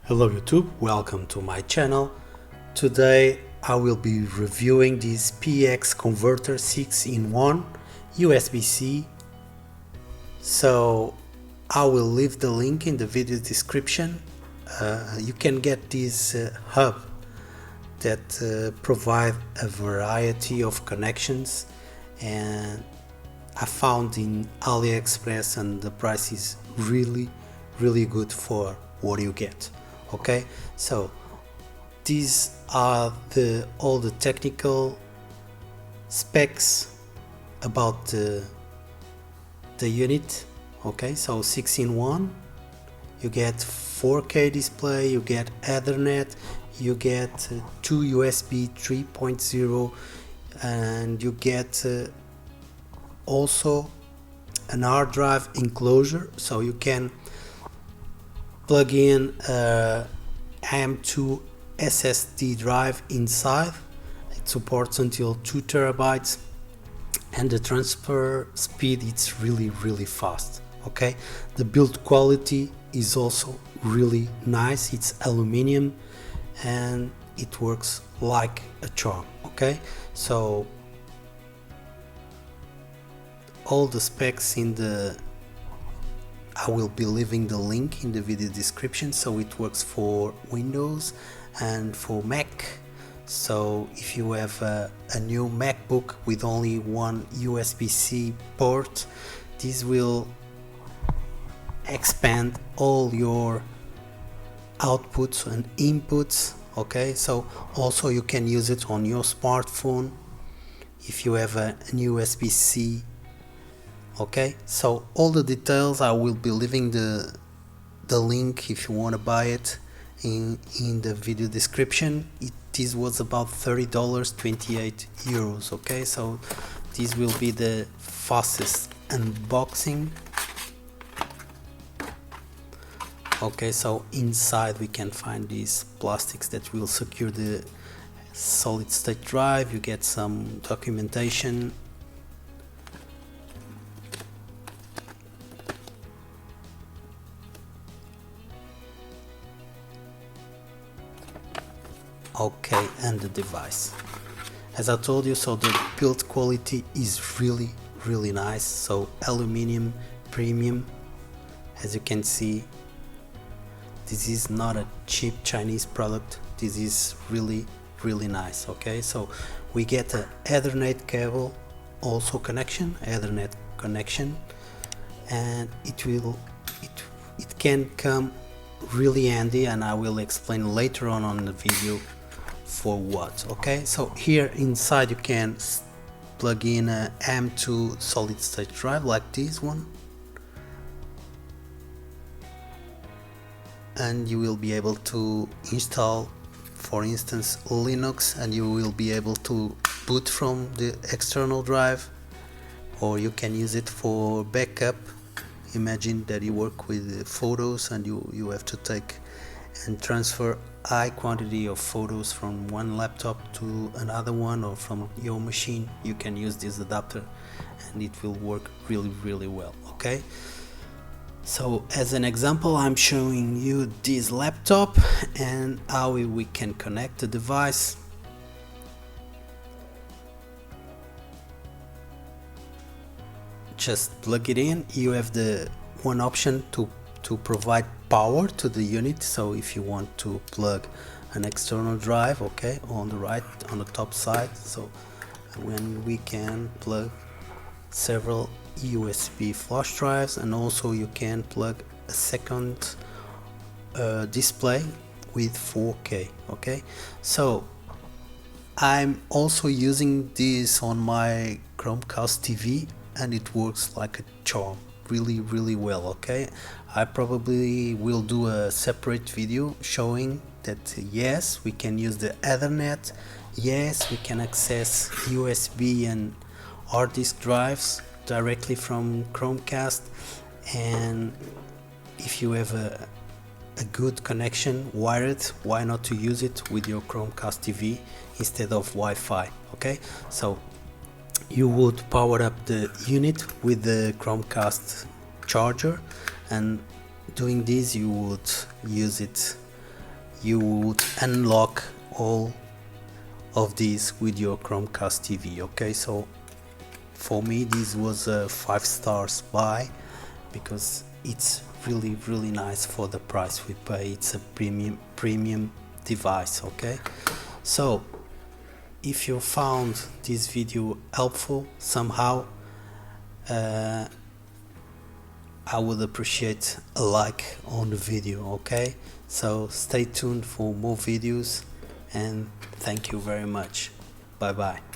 Hello YouTube, welcome to my channel. Today I will be reviewing this PX converter 6-in-1 USB-C. So I will leave the link in the video description. You can get this hub that provide a variety of connections, and I found in AliExpress, and the price is really good for what you get. Okay, so these are all the technical specs about the unit. Okay, so 6-in-1, you get 4K display, you get Ethernet, you get 2 USB 3.0, and you get also an hard drive enclosure, so you can plug in a M.2 SSD drive inside. It supports until 2 terabytes, and the transfer speed is really fast. Okay, the build quality is also really nice. It's aluminum and it works like a charm. Okay, so all the specs I will be leaving the link in the video description. So it works for Windows and for Mac. So if you have a new MacBook with only one USB-C port, this will expand all your outputs and inputs. Okay, so also you can use it on your smartphone if you have an USB-C. Okay, so all the details I will be leaving the link if you want to buy it in the video description. This was about $30, 28 euros. Okay, so this will be the fastest unboxing. Okay, so inside we can find these plastics that will secure the solid state drive. You get some documentation. Okay, and the device, as I told you, so the build quality is really nice. So aluminum premium, as you can see. This is not a cheap Chinese product. This is really nice. Okay, so we get a Ethernet cable also connection, Ethernet connection, and it can come really handy, and I will explain later on the video for what. Okay, so here inside you can plug in a M.2 solid state drive like this one, and you will be able to install, for instance, Linux, and you will be able to boot from the external drive, or you can use it for backup. Imagine that you work with photos and you have to take and transfer high quantity of photos from one laptop to another one, or from your machine. You can use this adapter and it will work really well. Okay, so as an example, I'm showing you this laptop and how we can connect the device. Just plug it in. You have the one option to provide power to the unit. So if you want to plug an external drive, okay, on the right, on the top side, so when we can plug several USB flash drives, and also you can plug a second display with 4K. Okay, so I'm also using this on my Chromecast TV, and it works like a charm, really well. Okay, I probably will do a separate video showing that yes, we can use the Ethernet, yes, we can access USB and hard disk drives directly from Chromecast, and if you have a good connection wired, why not to use it with your Chromecast TV instead of Wi-Fi. Okay, so you would power up the unit with the Chromecast charger, and doing this you would use it you would unlock all of these with your Chromecast TV. Okay, so for me this was a 5 stars buy, because it's really nice for the price we pay. It's a premium device. Okay, so if you found this video helpful somehow, I would appreciate a like on the video. Okay, so stay tuned for more videos, and thank you very much. Bye bye.